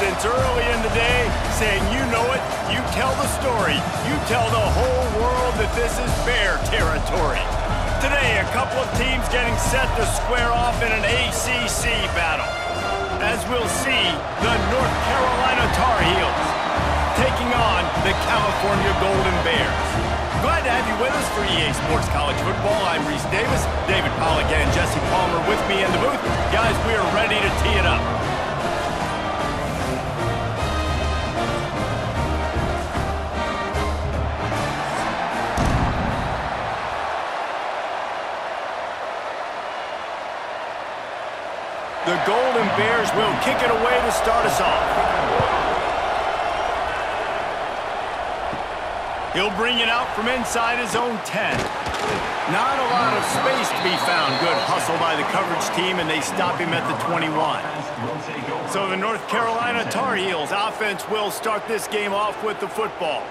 since early in the day, saying, you know it, you tell the story, you tell the whole world that this is Bear territory. Today, a couple of teams getting set to square off in an ACC battle. As we'll see, the North Carolina Tar Heels taking on the California Golden Bears. Glad to have you with us for EA Sports College Football. I'm Reese Davis, David Pollack and Jesse Palmer with me in the booth. Guys, we are ready to tee it up. The Golden Bears will kick it away to start us off. He'll bring it out from inside his own 10. Not a lot of space to be found. Good hustle by the coverage team, and they stop him at the 21. So the North Carolina Tar Heels offense will start this game off with the football.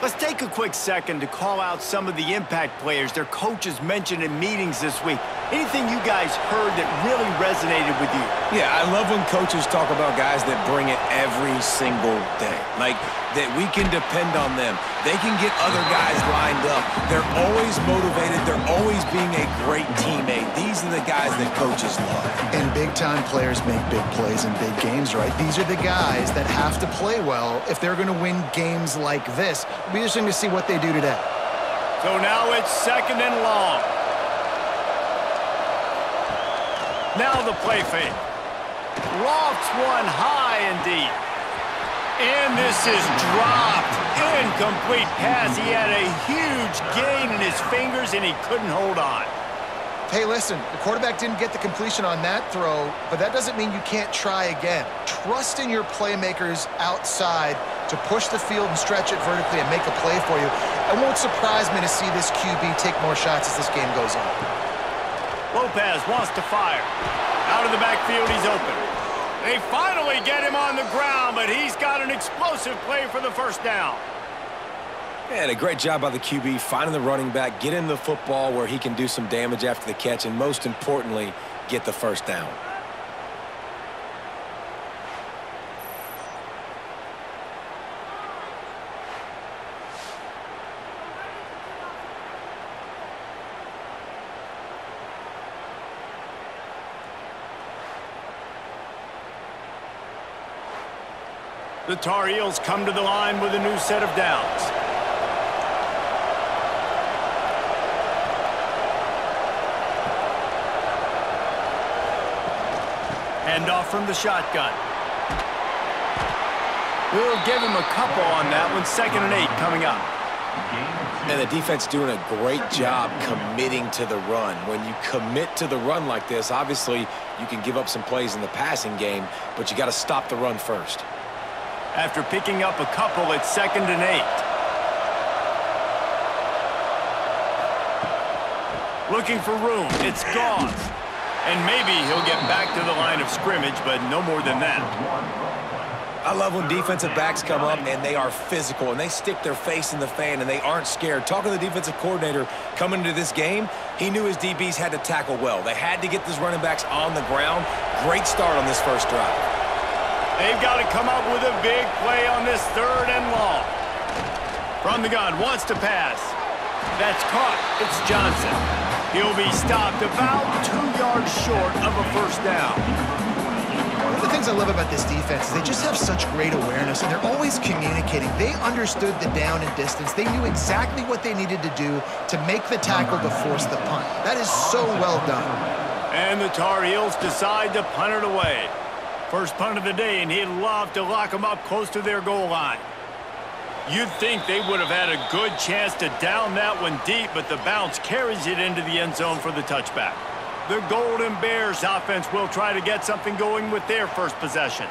Let's take a quick second to call out some of the impact players their coaches mentioned in meetings this week. Anything you guys heard that really resonated with you? Yeah, I love when coaches talk about guys that bring it every single day. Like, that we can depend on them. They can get other guys lined up. They're always motivated. They're always being a great teammate. These are the guys that coaches love. And big-time players make big plays in big games, right? These are the guys that have to play well if they're going to win games like this. It'll be interesting to see what they do today. So now it's second and long. Now the play fake. Lofts one high and deep. And this is dropped. Incomplete pass. He had a huge gain in his fingers, and he couldn't hold on. Hey, listen, the quarterback didn't get the completion on that throw, but that doesn't mean you can't try again. Trust in your playmakers outside to push the field and stretch it vertically and make a play for you. It won't surprise me to see this QB take more shots as this game goes on. Lopez wants to fire. Out of the backfield, he's open. They finally get him on the ground, but he's got an explosive play for the first down. And a great job by the QB finding the running back, get him the football where he can do some damage after the catch, and most importantly, get the first down. The Tar Heels come to the line with a new set of downs. Hand off from the shotgun. We'll give him a couple on that one. 2nd and 8 coming up. And the defense doing a great job committing to the run. When you commit to the run like this, obviously you can give up some plays in the passing game, but you got to stop the run first. After picking up a couple, it's 2nd and 8. Looking for room. It's gone. And maybe he'll get back to the line of scrimmage, but no more than that. I love when defensive backs come up and they are physical and they stick their face in the fan and they aren't scared. Talking to the defensive coordinator coming into this game, he knew his DBs had to tackle well. They had to get these running backs on the ground. Great start on this first drive. They've got to come up with a big play on this 3rd and long. From the gun, wants to pass. That's caught. It's Johnson. He'll be stopped about 2 yards short of a first down. One of the things I love about this defense is they just have such great awareness, and they're always communicating. They understood the down and distance. They knew exactly what they needed to do to make the tackle to force the punt. That is so well done. And the Tar Heels decide to punt it away. First punt of the day, and he'd love to lock them up close to their goal line. You'd think they would have had a good chance to down that one deep, but the bounce carries it into the end zone for the touchback. The Golden Bears offense will try to get something going with their first possession.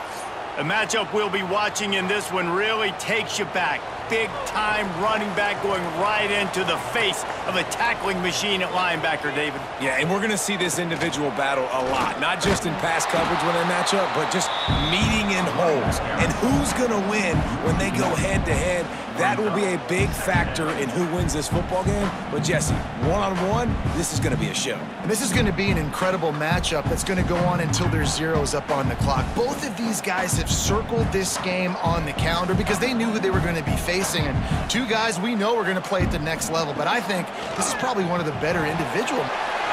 The matchup we'll be watching in this one really takes you back. big-time running back going right into the face of a tackling machine at linebacker, David. Yeah, and we're going to see this individual battle a lot, not just in pass coverage when they match up, but just meeting in holes. And who's going to win when they go head-to-head? That will be a big factor in who wins this football game. But, Jesse, one-on-one, this is going to be a show. And this is going to be an incredible matchup that's going to go on until there's zeros up on the clock. Both of these guys have circled this game on the calendar because they knew who they were going to be facing. And two guys we know are going to play at the next level. But I think this is probably one of the better individual.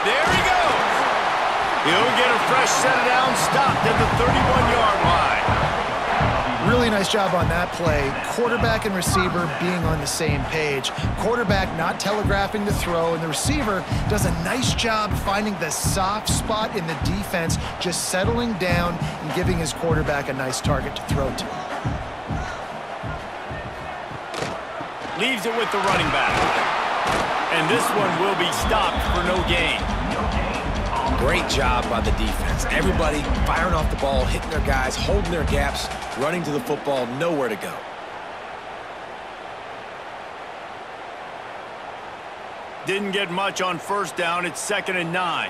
There he goes. He'll get a fresh set down, stopped at the 31-yard line. Really nice job on that play. Quarterback and receiver being on the same page. Quarterback not telegraphing the throw, and the receiver does a nice job finding the soft spot in the defense, just settling down and giving his quarterback a nice target to throw to. Leaves it with the running back. And this one will be stopped for no gain. Great job by the defense. Everybody firing off the ball, hitting their guys, holding their gaps, running to the football, nowhere to go. Didn't get much on first down. It's 2nd and 9.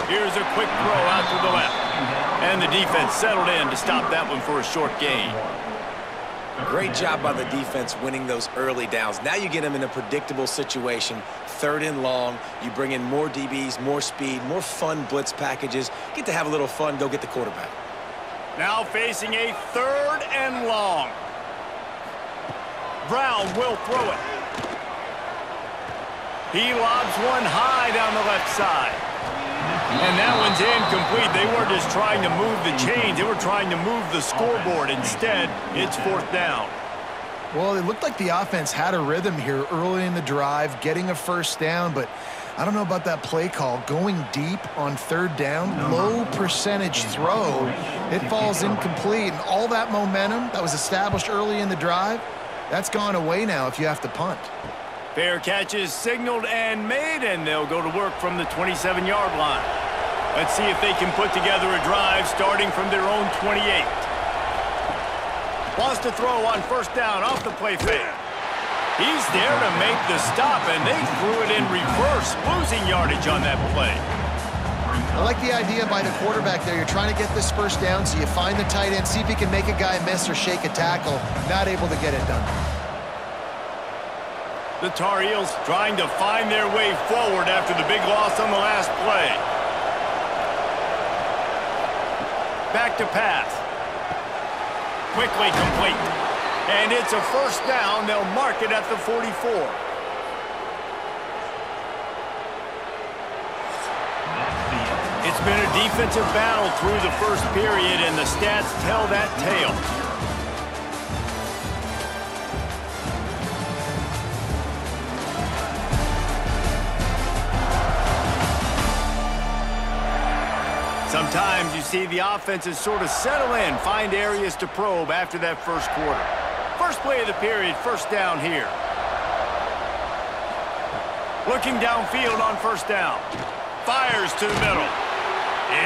Here's a quick throw out to the left. And the defense settled in to stop that one for a short gain. Great job by the defense winning those early downs. Now you get them in a predictable situation, 3rd and long. You bring in more DBs, more speed, more fun blitz packages. Get to have a little fun, go get the quarterback. Now facing a 3rd and long. Brown will throw it. He lobs one high down the left side. And that one's incomplete. They weren't just trying to move the chains. They were trying to move the scoreboard. Instead, it's 4th down. Well, it looked like the offense had a rhythm here early in the drive, getting a first down, but I don't know about that play call. Going deep on 3rd down, low percentage throw. It falls incomplete, and all that momentum that was established early in the drive, that's gone away now if you have to punt. Fair catch is signaled and made, and they'll go to work from the 27-yard line. Let's see if they can put together a drive starting from their own 28. Wants to throw on first down off the play fake. He's there to make the stop, and they threw it in reverse, losing yardage on that play. I like the idea by the quarterback there. You're trying to get this first down, so you find the tight end, see if he can make a guy miss or shake a tackle. Not able to get it done. The Tar Heels trying to find their way forward after the big loss on the last play. Back to pass. Quickly complete. And it's a first down. They'll mark it at the 44. It's been a defensive battle through the first period, and the stats tell that tale. Sometimes you see the offenses sort of settle in, find areas to probe after that first quarter. First play of the period, first down here. Looking downfield on first down. Fires to the middle.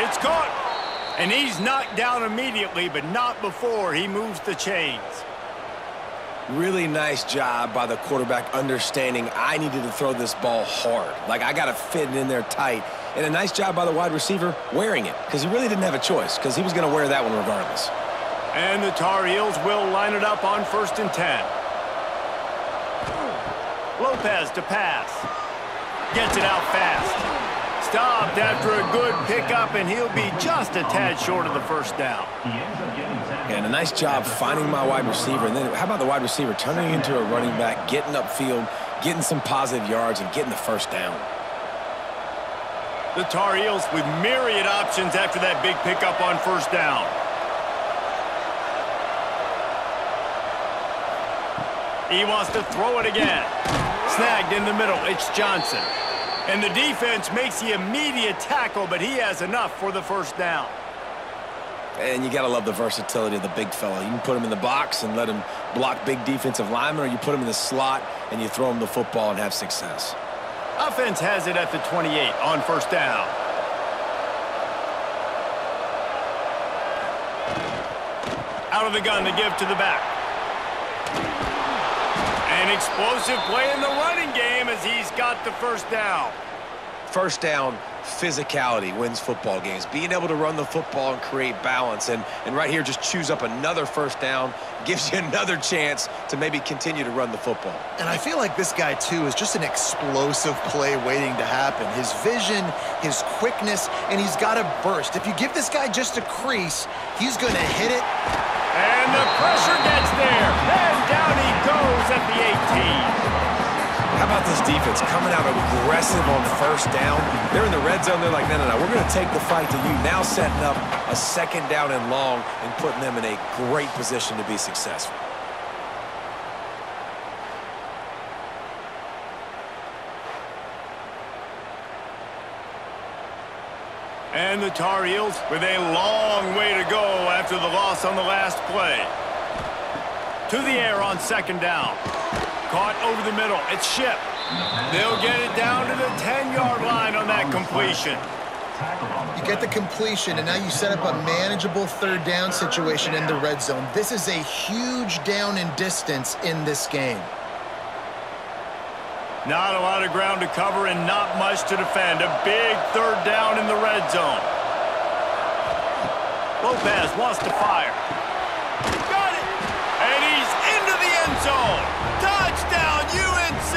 It's caught. And he's knocked down immediately, but not before he moves the chains. Really nice job by the quarterback understanding I needed to throw this ball hard. Like, I got to fit it in there tight. And a nice job by the wide receiver wearing it, because he really didn't have a choice, because he was going to wear that one regardless. And the Tar Heels will line it up on 1st and 10. Lopez to pass. Gets it out fast. Stopped after a good pickup, and he'll be just a tad short of the first down. And a nice job finding my wide receiver. And then how about the wide receiver turning into a running back, getting upfield, getting some positive yards, and getting the first down. The Tar Heels with myriad options after that big pickup on first down. He wants to throw it again. Snagged in the middle. It's Johnson. And the defense makes the immediate tackle, but he has enough for the first down. And you got to love the versatility of the big fella. You can put him in the box and let him block big defensive linemen, or you put him in the slot and you throw him the football and have success. Offense has it at the 28 on first down. Out of the gun to give to the back. An explosive play in the running game as he's got the first down. First down, physicality wins football games. Being able to run the football and create balance. And right here, just choose up another first down, gives you another chance to maybe continue to run the football. And I feel like this guy, too, is just an explosive play waiting to happen. His vision, his quickness, and he's got a burst. If you give this guy just a crease, he's going to hit it. And the pressure gets there. And down he goes at the 18. How about this defense coming out aggressive on first down? They're in the red zone. They're like, no, we're going to take the fight to you. Now setting up a second down and long and putting them in a great position to be successful. And the Tar Heels with a long way to go after the loss on the last play. To the air on second down. Caught over the middle. It's Ship. They'll get it down to the 10-yard line on that completion. You get the completion, and now you set up a manageable third down situation in the red zone. This is a huge down in distance in this game. Not a lot of ground to cover and not much to defend. A big third down in the red zone. Lopez wants to fire. Got it! And he's into the end zone. Touchdown, UNC!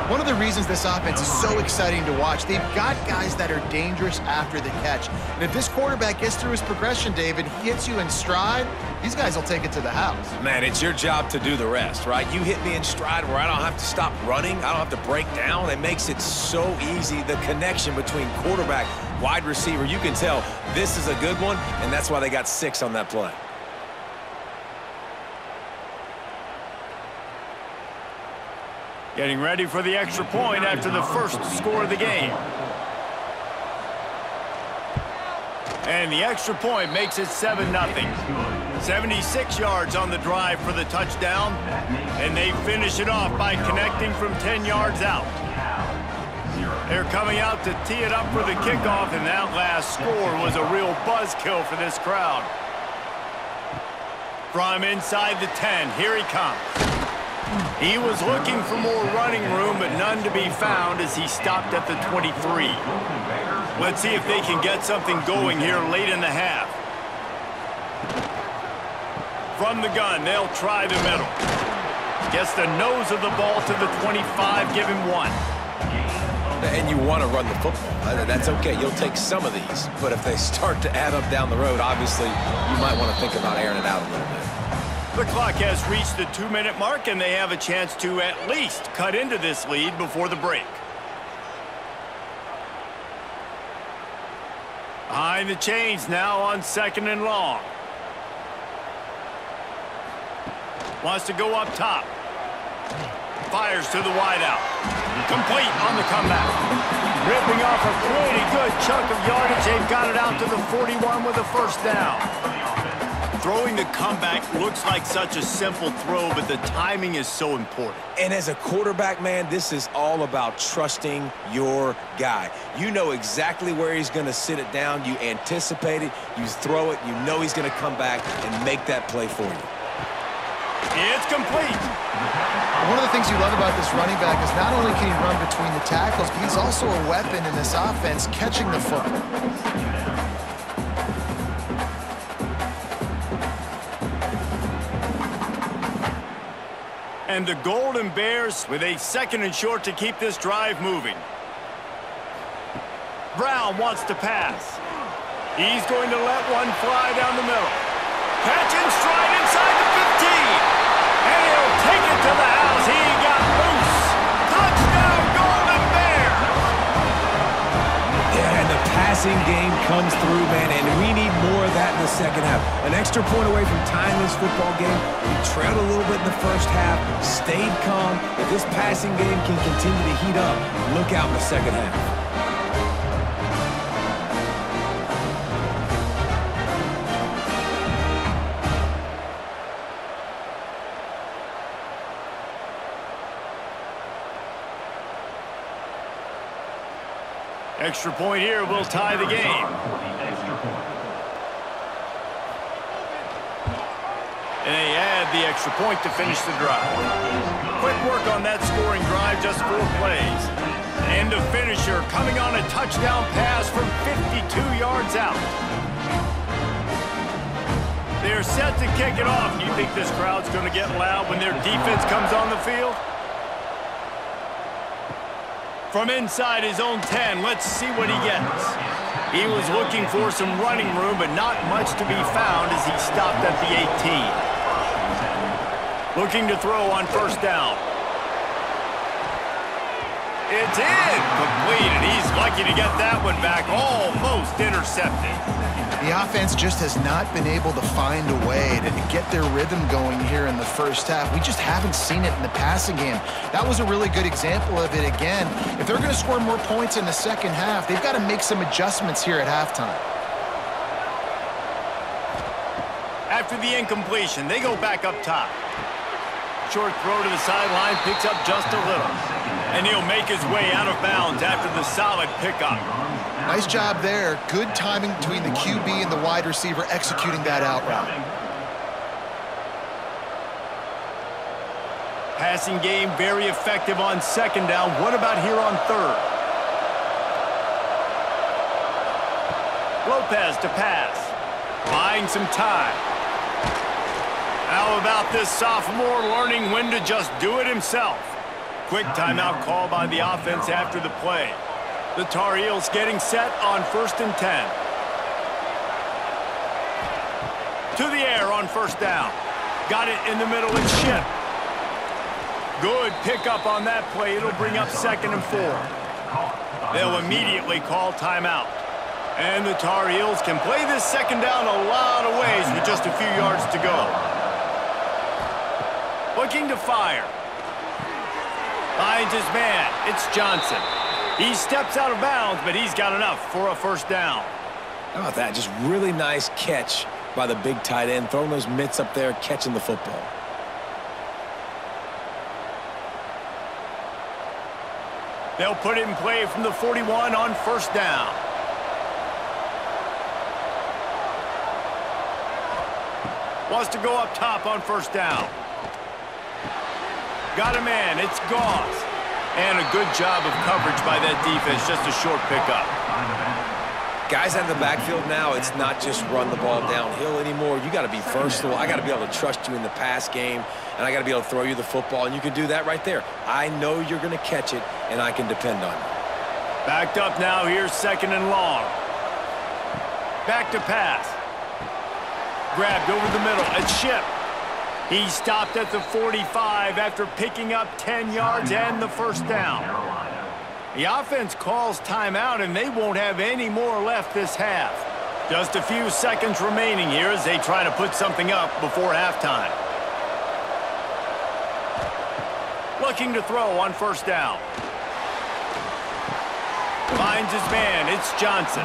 One of the reasons this offense is so exciting to watch, they've got guys that are dangerous after the catch. And if this quarterback gets through his progression, David, he hits you in stride, these guys will take it to the house. Man, it's your job to do the rest, right? You hit me in stride where I don't have to stop running. I don't have to break down. It makes it so easy. The connection between quarterback, wide receiver, you can tell this is a good one, and that's why they got 6 on that play. Getting ready for the extra point after the first score of the game. And the extra point makes it 7-0. 76 yards on the drive for the touchdown. And they finish it off by connecting from 10 yards out. They're coming out to tee it up for the kickoff, and that last score was a real buzzkill for this crowd. From inside the 10, here he comes. He was looking for more running room, but none to be found as he stopped at the 23. Let's see if they can get something going here late in the half. From the gun, they'll try the middle. Gets the nose of the ball to the 25, give him 1. And you want to run the football. That's okay. You'll take some of these. But if they start to add up down the road, obviously, you might want to think about airing it out a little bit. The clock has reached the 2-minute mark, and they have a chance to at least cut into this lead before the break. Behind the chains now on second and long. Wants to go up top. Fires to the wideout. Complete on the comeback. Ripping off a pretty good chunk of yardage. They've got it out to the 41 with a first down. Throwing the comeback looks like such a simple throw, but the timing is so important. And as a quarterback, man, this is all about trusting your guy. You know exactly where he's going to sit it down. You anticipate it. You throw it. You know he's going to come back and make that play for you. It's complete. One of the things you love about this running back is not only can he run between the tackles, but he's also a weapon in this offense catching the football. And the Golden Bears with a 2nd and short to keep this drive moving. Brown wants to pass. He's going to let one fly down the middle. Catch and stride inside the 15. And he'll take it to the house. He got loose. Touchdown, Golden Bears. Yeah, and the passing game comes through, man, and we need more of that in the second half. An extra point away from tying this football game. We trailed a little bit in the first half, stayed calm. If this passing game can continue to heat up, look out in the second half. Extra point here will tie the game. and they add the extra point to finish the drive. Quick work on that scoring drive, just 4 plays. And the finisher coming on a touchdown pass from 52 yards out. They're set to kick it off. Do you think this crowd's going to get loud when their defense comes on the field? From inside his own 10, let's see what he gets. He was looking for some running room, but not much to be found as he stopped at the 18. Looking to throw on first down. It's in! Complete, and he's lucky to get that one back. Almost intercepted. The offense just has not been able to find a way to get their rhythm going here in the first half. We just haven't seen it in the passing game. That was a really good example of it again. If they're going to score more points in the second half, they've got to make some adjustments here at halftime. After the incompletion, they go back up top. Short throw to the sideline, picks up just a little. And he'll make his way out of bounds after the solid pickup. Nice job there. Good timing between the QB and the wide receiver executing that out route. Passing game very effective on second down. What about here on third? Lopez to pass. Buying some time. How about this sophomore learning when to just do it himself? Quick timeout call by the offense after the play. The Tar Heels getting set on 1st and 10. To the air on first down. Got it in the middle and Ship. Good pickup on that play. It'll bring up 2nd and 4. They'll immediately call timeout. And the Tar Heels can play this second down a lot of ways with just a few yards to go. Looking to fire. Finds his man. It's Johnson. He steps out of bounds, but he's got enough for a first down. How about that? Just really nice catch by the big tight end, throwing those mitts up there, catching the football. They'll put it in play from the 41 on first down. Wants to go up top on first down. Got a man. It's Goss. And a good job of coverage by that defense. Just a short pickup. Guys out of the backfield now, it's not just run the ball downhill anymore. You got to be versatile. I got to be able to trust you in the pass game, and I got to be able to throw you the football, and you can do that right there. I know you're going to catch it, and I can depend on you. Backed up now. Here's 2nd and long. Back to pass. Grabbed over the middle. It's Ship. He stopped at the 45 after picking up 10 yards and the first down. The offense calls timeout, and they won't have any more left this half. Just a few seconds remaining here as they try to put something up before halftime. Looking to throw on first down. Finds his man. It's Johnson.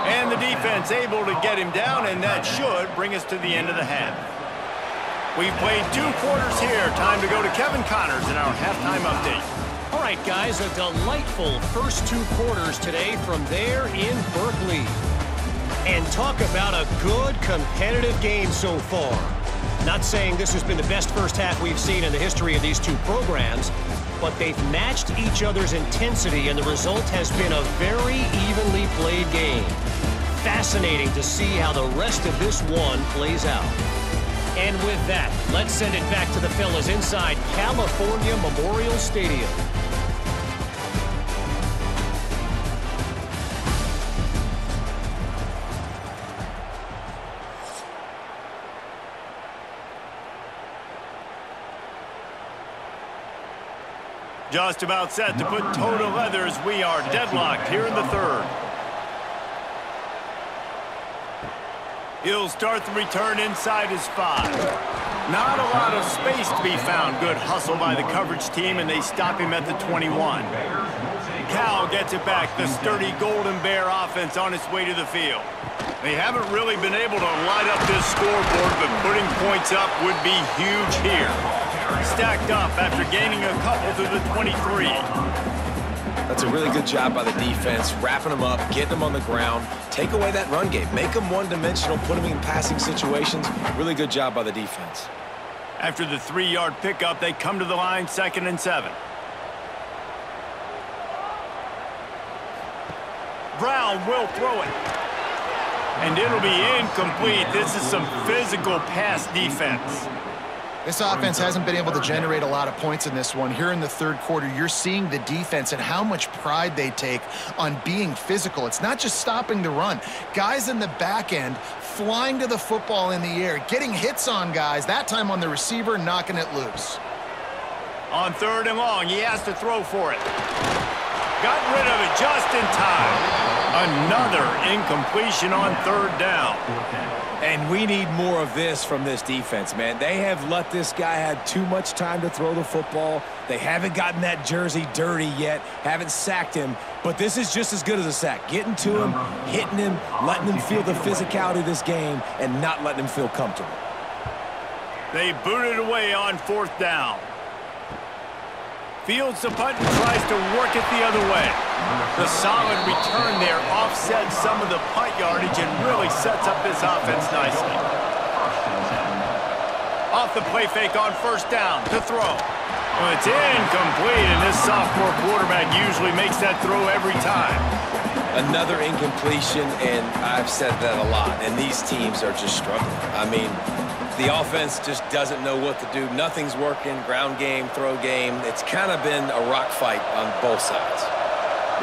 And the defense able to get him down, and that should bring us to the end of the half. We've played 2 quarters here. Time to go to Kevin Connors in our halftime update. All right, guys, a delightful first 2 quarters today from there in Berkeley. And talk about a good competitive game so far. Not saying this has been the best first half we've seen in the history of these 2 programs, but they've matched each other's intensity, and the result has been a very evenly played game. Fascinating to see how the rest of this one plays out. And with that, let's send it back to the fellas inside California Memorial Stadium. Just about set to put toe to leather as we are deadlocked here in the third. He'll start the return inside his 5. Not a lot of space to be found. Good hustle by the coverage team, and they stop him at the 21. Cal gets it back. The sturdy Golden Bear offense on its way to the field. They haven't really been able to light up this scoreboard, but putting points up would be huge here. Stacked up after gaining a couple to the 23. That's a really good job by the defense, wrapping them up, getting them on the ground, take away that run game, make them one-dimensional, put them in passing situations. Really good job by the defense. After the 3-yard pickup, they come to the line, 2nd and 7. Brown will throw it. And it'll be incomplete. This is some physical pass defense. This offense hasn't been able to generate a lot of points in this one. Here in the third quarter, you're seeing the defense and how much pride they take on being physical. It's not just stopping the run. Guys in the back end flying to the football in the air, getting hits on guys, that time on the receiver, knocking it loose. On 3rd and long, he has to throw for it. Got rid of it just in time. Another incompletion on 3rd down. And we need more of this from this defense, man. They have let this guy have too much time to throw the football. They haven't gotten that jersey dirty yet, haven't sacked him. But this is just as good as a sack. Getting to him, hitting him, letting him feel the physicality of this game, and not letting him feel comfortable. They boot it away on 4th down. Fields the punt and tries to work it the other way. The solid return there offsets some of the punt yardage and really sets up this offense nicely. Off the play fake on 1st down to throw. Well, it's incomplete, and this sophomore quarterback usually makes that throw every time. Another incompletion, and I've said that a lot, and these teams are just struggling. I mean, the offense just doesn't know what to do. Nothing's working. Ground game, throw game. It's kind of been a rock fight on both sides.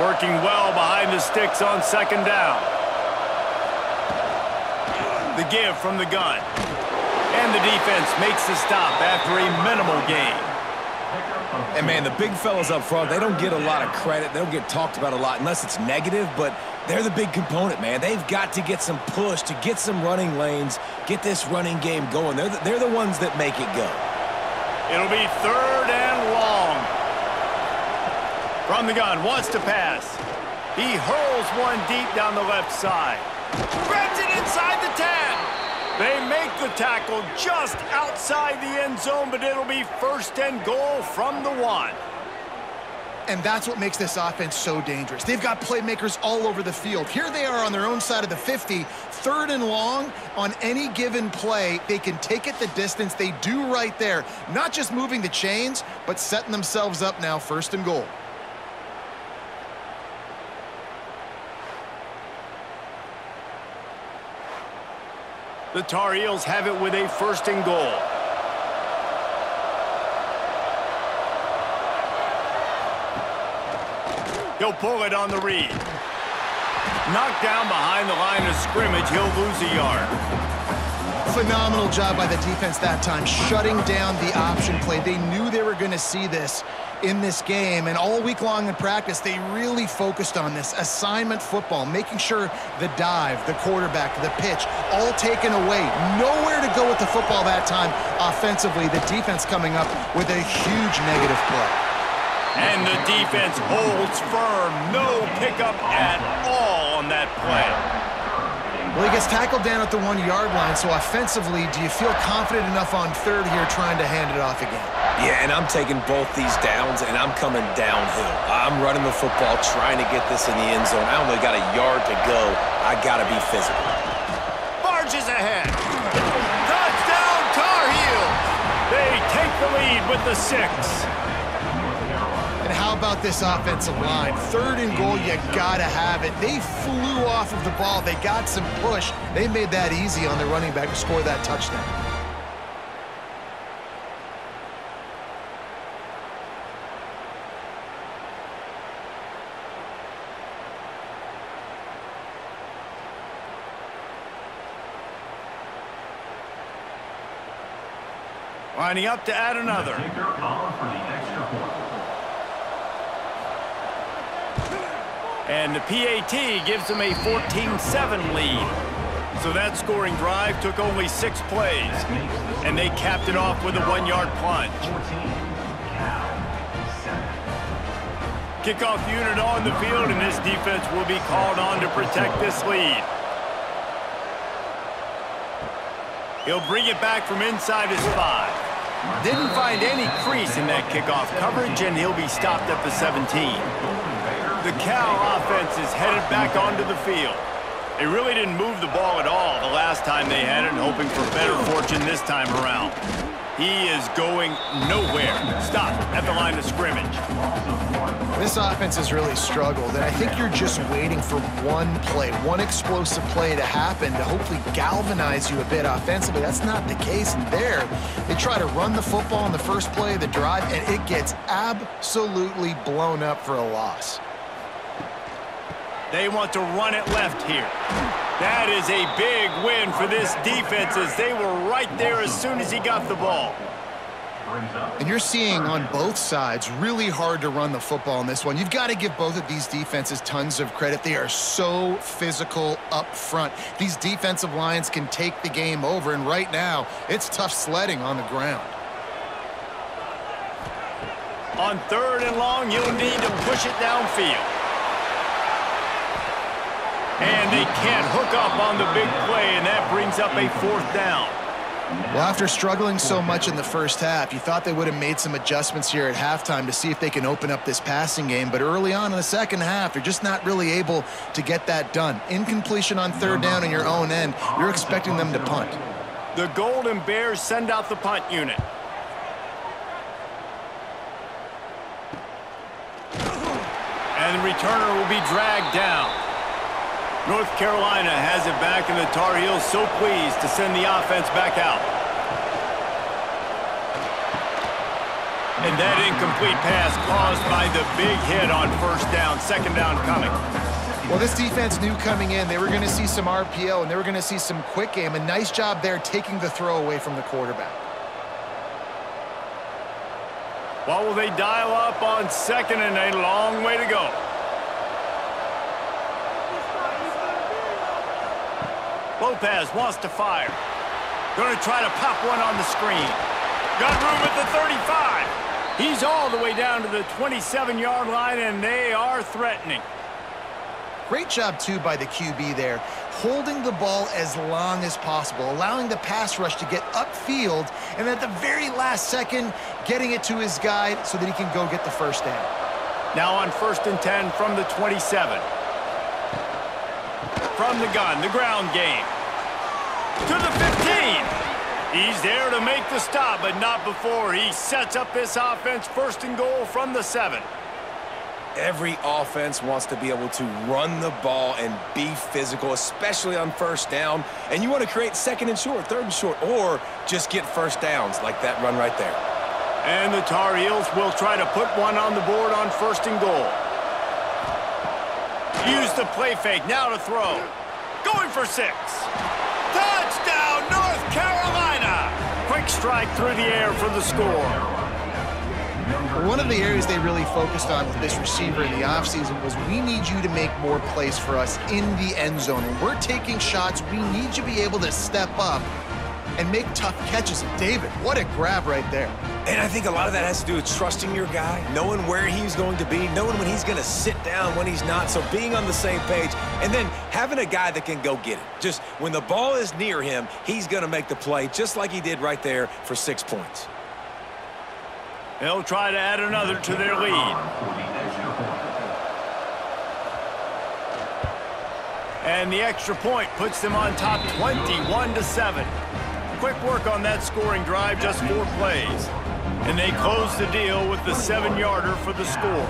Working well behind the sticks on 2nd down. The give from the gun. And the defense makes the stop after a minimal gain. And, man, the big fellas up front, they don't get a lot of credit. They don't get talked about a lot unless it's negative, but they're the big component, man. They've got to get some push, to get some running lanes, get this running game going. They're the ones that make it go. It'll be 3rd and long. From the gun, wants to pass. He hurls one deep down the left side. Grabs it inside the 10. They make the tackle just outside the end zone, but it'll be 1st and goal from the 1. And that's what makes this offense so dangerous. They've got playmakers all over the field. Here they are on their own side of the 50, 3rd and long. On any given play, they can take it the distance. They do right there. Not just moving the chains, but setting themselves up now, 1st and goal. The Tar Heels have it with a 1st and goal. He'll pull it on the read. Knocked down behind the line of scrimmage. He'll lose a yard. Phenomenal job by the defense that time, shutting down the option play. They knew they were going to see this in this game, and all week long in practice, they really focused on this assignment football, making sure the dive, the quarterback, the pitch, all taken away. Nowhere to go with the football that time offensively. The defense coming up with a huge negative play. And the defense holds firm. No pickup at all on that play. Well, he gets tackled down at the 1-yard line, so offensively, do you feel confident enough on 3rd here trying to hand it off again? Yeah, and I'm taking both these downs, and I'm coming downhill. I'm running the football, trying to get this in the end zone. I only got a yard to go. I got to be physical. Barges ahead. Touchdown, Tar Heels. They take the lead with the 6. And how about this offensive line? 3rd and goal, you gotta have it. They flew off of the ball. They got some push. They made that easy on the running back to score that touchdown. Lining up to add another. And the PAT gives them a 14-7 lead. So that scoring drive took only 6 plays. And they capped it off with a 1-yard plunge. Kickoff unit on the field, and this defense will be called on to protect this lead. He'll bring it back from inside his 5. Didn't find any crease in that kickoff coverage, and he'll be stopped at the 17. The Cal offense is headed back onto the field. They really didn't move the ball at all the last time they had it, and hoping for better fortune this time around. He is going nowhere. Stop at the line of scrimmage. This offense has really struggled, and I think you're just waiting for one play, one explosive play to happen to hopefully galvanize you a bit offensively. That's not the case, and there they try to run the football on the first play of the drive, and it gets absolutely blown up for a loss. They want to run it left here. That is a big win for this defense, as they were right there as soon as he got the ball. And you're seeing on both sides really hard to run the football in this one. You've got to give both of these defenses tons of credit. They are so physical up front. These defensive lines can take the game over, and right now it's tough sledding on the ground. On 3rd and long, you'll need to push it downfield. And they can't hook up on the big play, and that brings up a 4th down. Well, after struggling so much in the first half, you thought they would have made some adjustments here at halftime to see if they can open up this passing game. But early on in the second half, they're just not really able to get that done. Incompletion on 3rd down in your own end, you're expecting them to punt. The Golden Bears send out the punt unit. And the returner will be dragged down. North Carolina has it back, and the Tar Heels so pleased to send the offense back out. And that incomplete pass caused by the big hit on 1st down, 2nd down coming. Well, this defense knew coming in they were going to see some RPO, and they were going to see some quick game. A nice job there taking the throw away from the quarterback. What will they dial up on 2nd and a long way to go? Lopez wants to fire. Going to try to pop one on the screen. Got room at the 35. He's all the way down to the 27-yard line, and they are threatening. Great job, too, by the QB there, holding the ball as long as possible, allowing the pass rush to get upfield, and at the very last second, getting it to his guy so that he can go get the 1st down. Now on 1st and 10 from the 27. From the gun, the ground game. To the 15. He's there to make the stop, but not before he sets up this offense 1st and goal from the 7. Every offense wants to be able to run the ball and be physical, especially on 1st down. And you want to create 2nd and short, 3rd and short, or just get 1st downs like that run right there. And the Tar Heels will try to put one on the board on 1st and goal. Use the play fake, now to throw. Going for 6. Touchdown, North Carolina! Quick strike through the air for the score. One of the areas they really focused on with this receiver in the offseason was, we need you to make more plays for us in the end zone. When we're taking shots, we need you to be able to step up and make tough catches. David, what a grab right there. And I think a lot of that has to do with trusting your guy, knowing where he's going to be, knowing when he's going to sit down, when he's not, so being on the same page, and then having a guy that can go get it. Just when the ball is near him, he's going to make the play, just like he did right there for 6 points. They'll try to add another to their lead. And the extra point puts them on top 21-7. Quick work on that scoring drive, just 4 plays. And they close the deal with the 7-yarder for the score.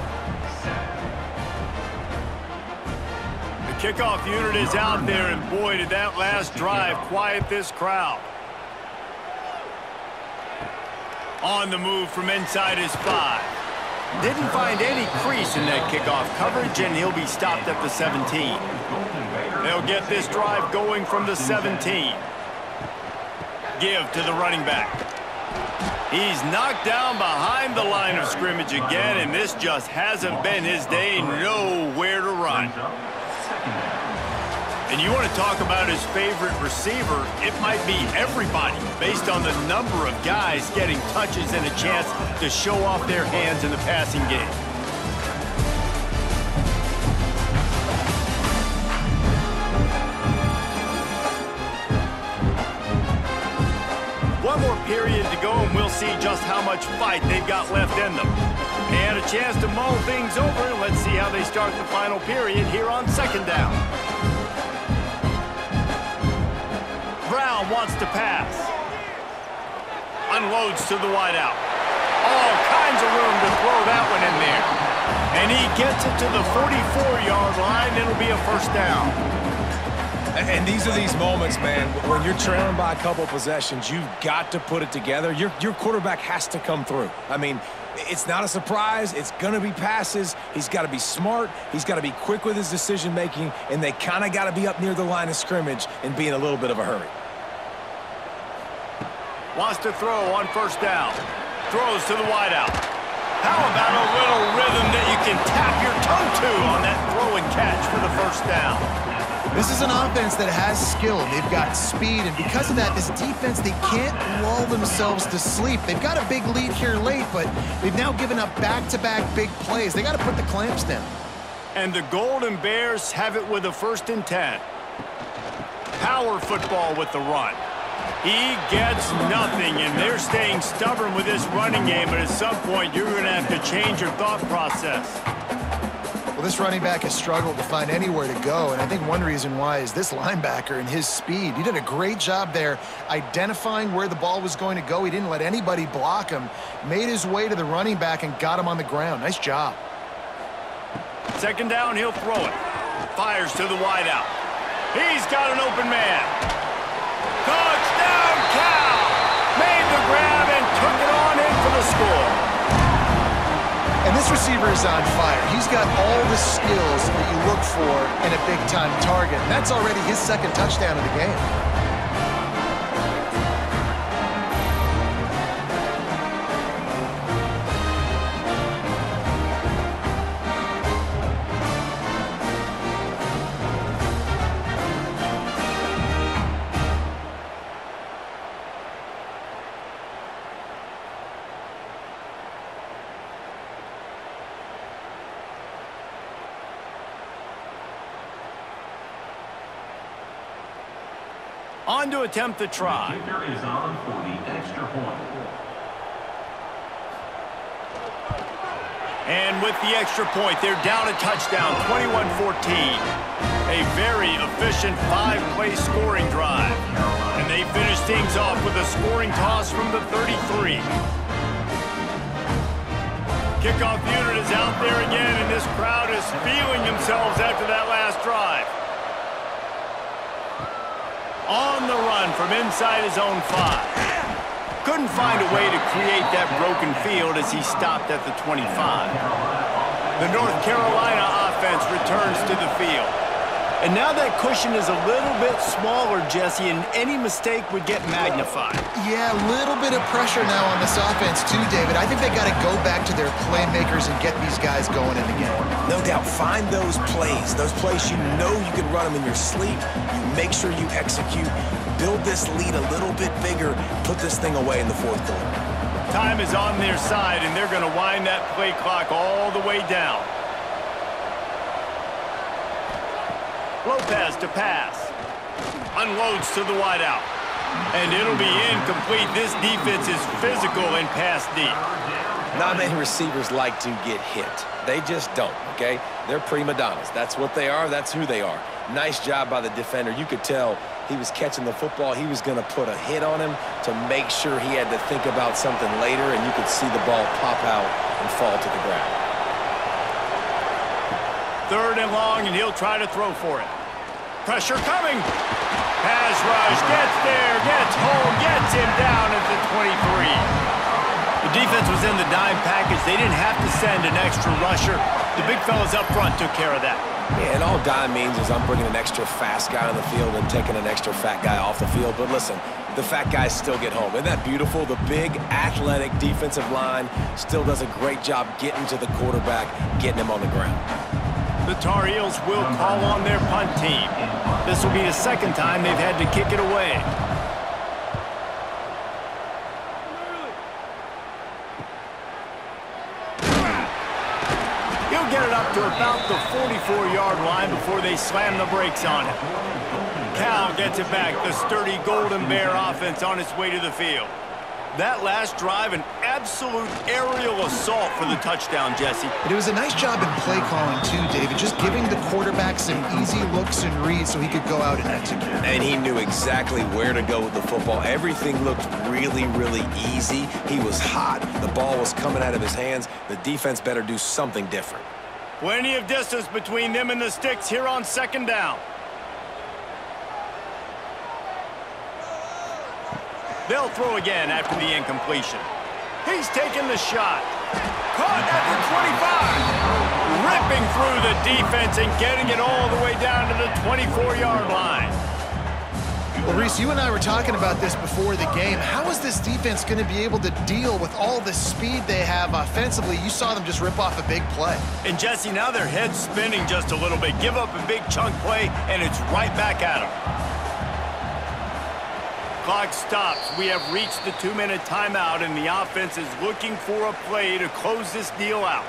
The kickoff unit is out there, and boy, did that last drive quiet this crowd. On the move from inside his 5. Didn't find any crease in that kickoff coverage, and he'll be stopped at the 17. They'll get this drive going from the 17. Give to the running back. He's knocked down behind the line of scrimmage again, and this just hasn't been his day. Nowhere to run. And you want to talk about his favorite receiver, it might be everybody, based on the number of guys getting touches and a chance to show off their hands in the passing game. One more period to go, and we'll see just how much fight they've got left in them. They had a chance to mull things over, and let's see how how they start the final period here on second down. Brown wants to pass. Unloads to the wideout. All kinds of room to throw that one in there. And he gets it to the 44-yard line. It'll be a first down. And these are these moments, man, when you're trailing by a couple possessions, you've got to put it together. Your quarterback has to come through. I mean, it's not a surprise. It's going to be passes. He's got to be smart. He's got to be quick with his decision-making, and they kind of got to be up near the line of scrimmage and be in a little bit of a hurry. Wants to throw on first down. Throws to the wideout. How about a little rhythm that you can tap your toe to on that throw and catch for the first down? This is an offense that has skill. They've got speed, and because of that, this defense, they can't lull themselves to sleep. They've got a big lead here late, but they've now given up back-to-back big plays. They got to put the clamps down. And the Golden Bears have it with a 1st and 10. Power football with the run. He gets nothing, and they're staying stubborn with this running game, but at some point, you're going to have to change your thought process. Well, this running back has struggled to find anywhere to go, and I think one reason why is this linebacker and his speed. He did a great job there identifying where the ball was going to go. He didn't let anybody block him, made his way to the running back and got him on the ground. Nice job. Second down, he'll throw it. Fires to the wideout. He's got an open man. Touchdown, Cal! Made the grab and took it on in for the score. And this receiver is on fire. He's got all the skills that you look for in a big-time target. And that's already his 2nd touchdown of the game. On to attempt the try. The kicker is on for the extra point. And with the extra point, they're down a touchdown, 21-14. A very efficient 5-play scoring drive. And they finish things off with a scoring toss from the 33. Kickoff unit is out there again, and this crowd is feeling themselves after that last drive. On the run from inside his own 5. Couldn't find a way to create that broken field as he stopped at the 25. The North Carolina offense returns to the field. And now that cushion is a little bit smaller, Jesse, and any mistake would get magnified. Yeah, a little bit of pressure now on this offense too, David. I think they got to go back to their playmakers and get these guys going in the game. No doubt, find those plays you know you can run them in your sleep. You make sure you execute, build this lead a little bit bigger, put this thing away in the 4th quarter. Time is on their side, and they're going to wind that play clock all the way down. Lopez to pass. Unloads to the wideout. And it'll be incomplete. This defense is physical and pass deep. Not many receivers like to get hit. They just don't, okay? They're prima donnas. That's what they are. That's who they are. Nice job by the defender. You could tell he was catching the football. He was going to put a hit on him to make sure he had to think about something later, and you could see the ball pop out and fall to the ground. 3rd and long, and he'll try to throw for it. Pressure coming. Pass rush, gets there, gets home, gets him down at the 23. The defense was in the dime package. They didn't have to send an extra rusher. The big fellas up front took care of that. Yeah, and all dime means is I'm bringing an extra fast guy on the field and taking an extra fat guy off the field. But listen, the fat guys still get home. Isn't that beautiful? The big, athletic defensive line still does a great job getting to the quarterback, getting him on the ground. The Tar Heels will call on their punt team. This will be the 2nd time they've had to kick it away. He'll get it up to about the 44-yard line before they slam the brakes on it. Cal gets it back. The sturdy Golden Bear offense on its way to the field. That last drive, an absolute aerial assault for the touchdown, Jesse. But it was a nice job in play calling too, David, just giving the quarterback some easy looks and reads so he could go out and execute. And he knew exactly where to go with the football. Everything looked really, really easy. He was hot. The ball was coming out of his hands. The defense better do something different. Plenty of distance between them and the sticks here on second down. They'll throw again after the incompletion. He's taking the shot. Caught at the 25. Ripping through the defense and getting it all the way down to the 24-yard line. Well, Reese, you and I were talking about this before the game. How is this defense going to be able to deal with all the speed they have offensively? You saw them just rip off a big play. And, Jesse, now their head's spinning just a little bit. Give up a big chunk play, and it's right back at them. Clock stops. We have reached the 2-minute timeout, and the offense is looking for a play to close this deal out.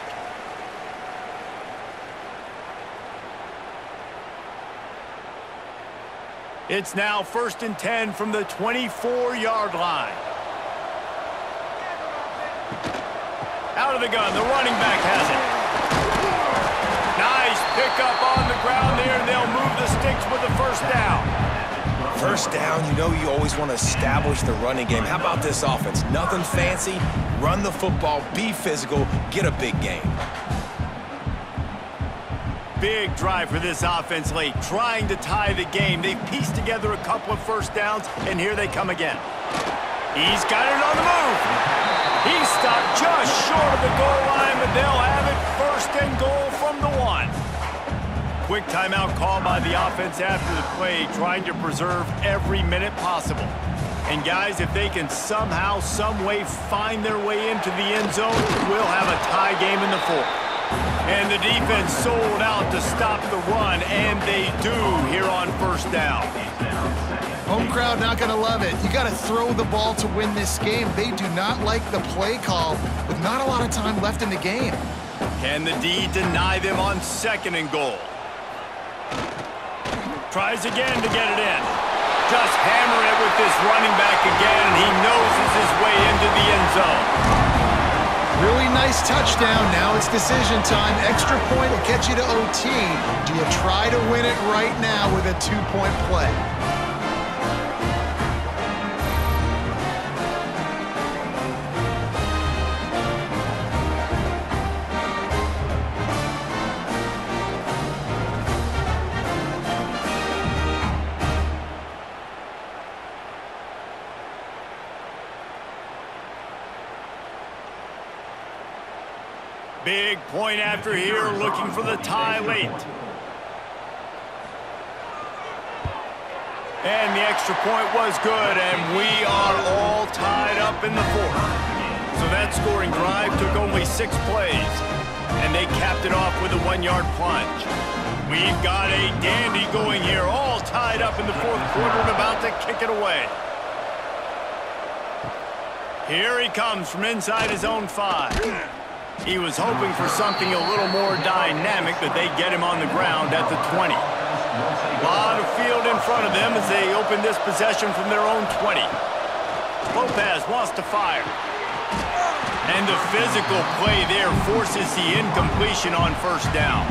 It's now 1st and 10 from the 24-yard line. Out of the gun, the running back has it. Nice pickup on the ground there, and they'll move the sticks with the first down. First down, you know you always want to establish the running game. How about this offense? Nothing fancy. Run the football, be physical, get a big gain. Big drive for this offense late, trying to tie the game. They've pieced together a couple of first downs, and here they come again. He's got it on the move. He stopped just short of the goal line, but they'll have it 1st and goal from the 1. Quick timeout called by the offense after the play, trying to preserve every minute possible. And guys, if they can somehow, some way find their way into the end zone, we'll have a tie game in the 4th. And the defense sold out to stop the run, and they do here on 1st down. Home crowd not going to love it. You got to throw the ball to win this game. They do not like the play call with not a lot of time left in the game. Can the D deny them on 2nd and goal? Tries again to get it in. Just hammer it with this running back again, and he noses his way into the end zone. Really nice touchdown. Now it's decision time. Extra point will get you to OT. Do you try to win it right now with a 2-point play? Big point after here, looking for the tie late. And the extra point was good, and we are all tied up in the 4th. So that scoring drive took only 6 plays, and they capped it off with a 1-yard plunge. We've got a dandy going here, all tied up in the 4th quarter and about to kick it away. Here he comes from inside his own 5. He was hoping for something a little more dynamic, but they get him on the ground at the 20. A lot of field in front of them as they open this possession from their own 20. Lopez wants to fire. And the physical play there forces the incompletion on 1st down.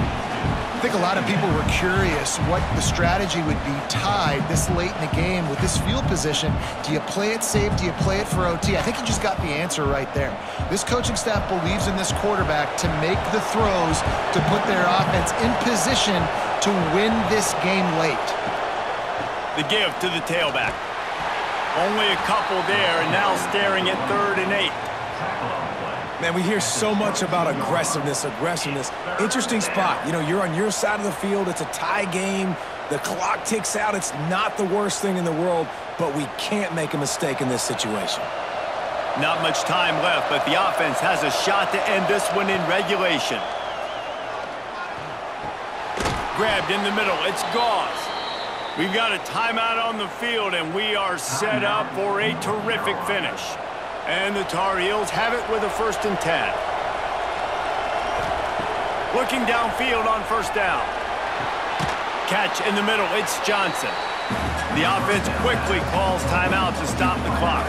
I think a lot of people were curious what the strategy would be tied this late in the game with this field position. Do you play it safe? Do you play it for OT? I think you just got the answer right there. This coaching staff believes in this quarterback to make the throws to put their offense in position to win this game late. The give to the tailback. Only a couple there, and now staring at 3rd and 8. Man, we hear so much about aggressiveness. Interesting spot. You know, you're on your side of the field. It's a tie game. The clock ticks out. It's not the worst thing in the world, but we can't make a mistake in this situation. Not much time left, but the offense has a shot to end this one in regulation. Grabbed in the middle. It's Gauze. We've got a timeout on the field, and we are set up for a terrific finish. And the Tar Heels have it with a 1st and 10. Looking downfield on 1st down. Catch in the middle, it's Johnson. The offense quickly calls timeout to stop the clock.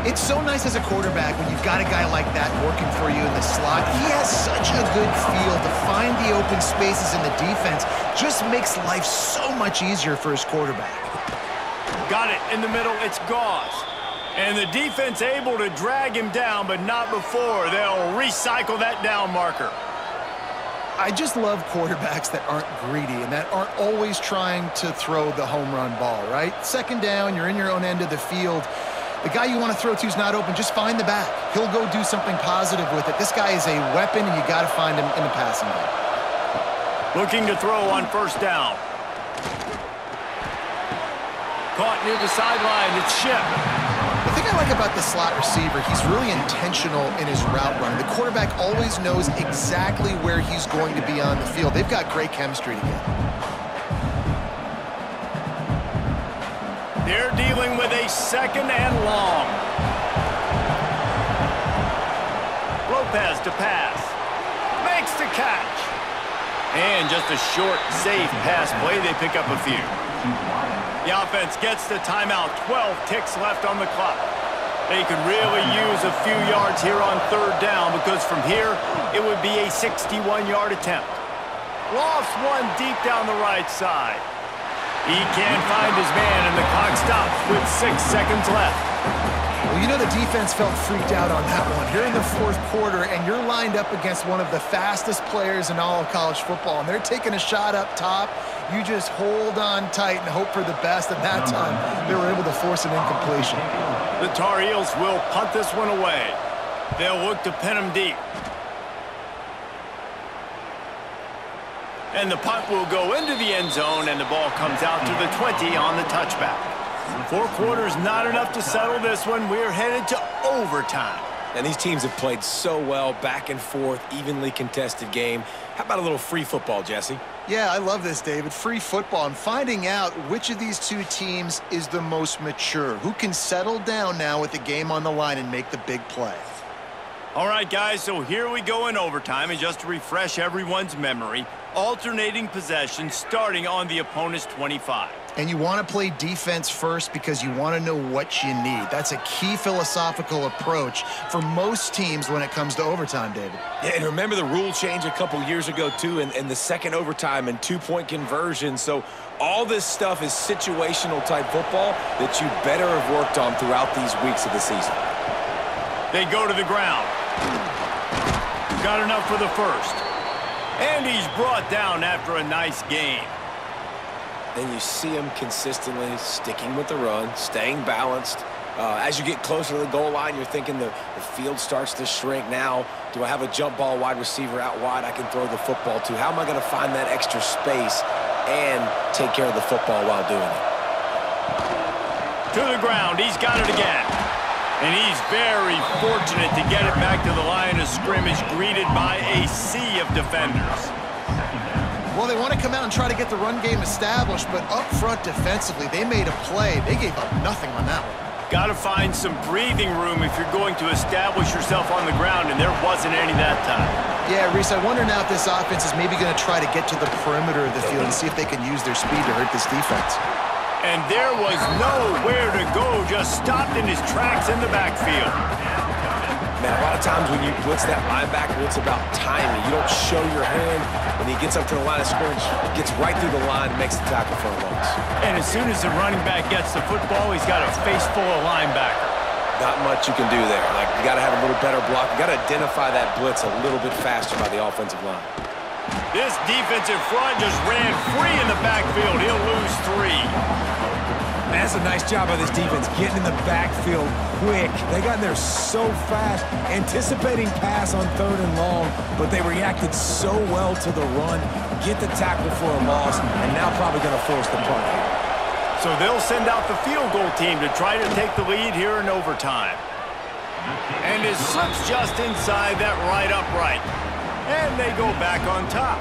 It's so nice as a quarterback when you've got a guy like that working for you in the slot. He has such a good feel to find the open spaces in the defense. Just makes life so much easier for his quarterback. Got it in the middle. It's Gauze. And the defense able to drag him down, but not before. They'll recycle that down marker. I just love quarterbacks that aren't greedy and that aren't always trying to throw the home run ball, right? Second down, you're in your own end of the field. The guy you want to throw to is not open. Just find the back. He'll go do something positive with it. This guy is a weapon, and you got to find him in the passing game. Looking to throw on first down. Caught near the sideline. It's Ship. The thing I like about the slot receiver, he's really intentional in his route running. The quarterback always knows exactly where he's going to be on the field. They've got great chemistry together. They're dealing with a second and long. Lopez to pass. Makes the catch. And just a short, safe pass play. They pick up a few. The offense gets the timeout. 12 ticks left on the clock. They could really use a few yards here on third down because from here, it would be a 61-yard attempt. Lofts one deep down the right side. He can't find his man, and the clock stops with 6 seconds left. Well, you know the defense felt freaked out on that one. You're in the fourth quarter, and you're lined up against one of the fastest players in all of college football, and they're taking a shot up top. You just hold on tight and hope for the best, and that time they were able to force an incompletion. The Tar Heels will punt this one away. They'll look to pin him deep. And the punt will go into the end zone, and the ball comes out to the 20 on the touchback. 4 quarters, not enough to settle this one. We're headed to overtime. And these teams have played so well, back and forth, evenly contested game. How about a little free football, Jesse? Yeah, I love this, David. Free football. I'm finding out which of these two teams is the most mature, who can settle down now with the game on the line and make the big play. All right, guys, so here we go in overtime, and just to refresh everyone's memory, alternating possession starting on the opponent's 25. And you want to play defense first because you want to know what you need. That's a key philosophical approach for most teams when it comes to overtime, David. Yeah, and remember the rule change a couple years ago, too, and the second overtime and 2-point conversion. So all this stuff is situational type football that you better have worked on throughout these weeks of the season. They go to the ground. Got enough for the first. And he's brought down after a nice game. And you see him consistently sticking with the run, staying balanced. As you get closer to the goal line, you're thinking the field starts to shrink. Now, do I have a jump ball wide receiver out wide I can throw the football to? How am I going to find that extra space and take care of the football while doing it? To the ground. He's got it again. And he's very fortunate to get it back to the line of scrimmage, greeted by a sea of defenders. Well, they want to come out and try to get the run game established, but up front defensively, they made a play. They gave up nothing on that one. Got to find some breathing room if you're going to establish yourself on the ground, and there wasn't any that time. Yeah, Reese, I wonder now if this offense is maybe going to try to get to the perimeter of the field and see if they can use their speed to hurt this defense. And there was nowhere to go, just stopped in his tracks in the backfield. Man, a lot of times when you blitz that linebacker, it's about timing. You don't show your hand. When he gets up to the line of scrimmage, gets right through the line and makes the tackle for a loss. And as soon as the running back gets the football, he's got a face full of linebacker. Not much you can do there. Like, you got to have a little better block. You got to identify that blitz a little bit faster by the offensive line. This defensive front just ran free in the backfield. He'll lose 3. That's a nice job by this defense, getting in the backfield quick. They got in there so fast, anticipating pass on third and long, but they reacted so well to the run, get the tackle for a loss, and now probably going to force the punt. So they'll send out the field goal team to try to take the lead here in overtime. And it slips just inside that right upright. And they go back on top.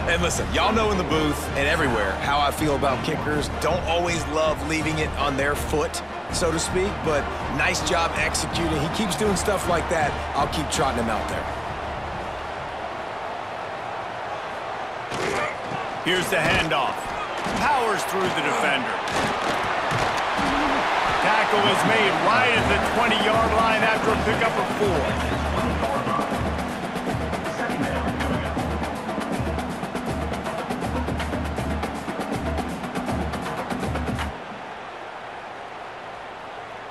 And listen, y'all know in the booth and everywhere how I feel about kickers. Don't always love leaving it on their foot, so to speak, but nice job executing. He keeps doing stuff like that. I'll keep trotting him out there. Here's the handoff. Powers through the defender. tackle is made right at the 20-yard line after a pickup of 4.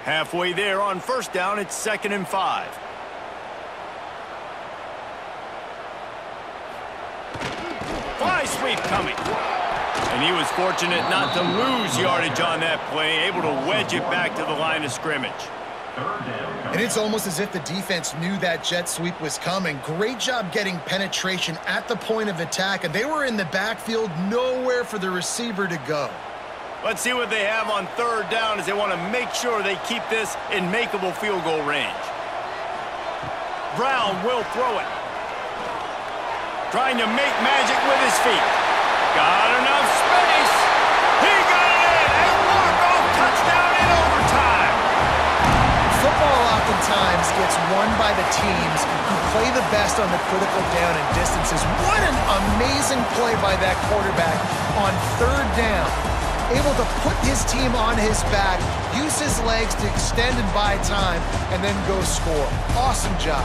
Halfway there on first down, it's 2nd and 5. Fly sweep coming. And he was fortunate not to lose yardage on that play, able to wedge it back to the line of scrimmage. And it's almost as if the defense knew that jet sweep was coming. Great job getting penetration at the point of attack, and they were in the backfield, nowhere for the receiver to go. Let's see what they have on 3rd down as they want to make sure they keep this in makeable field goal range. Brown will throw it. Trying to make magic with his feet. Got enough space. He got it in. A walk-off touchdown in overtime. Football oftentimes gets won by the teams who play the best on the critical down and distances. What an amazing play by that quarterback on 3rd down. Able to put his team on his back, use his legs to extend and buy time, and then go score. Awesome job.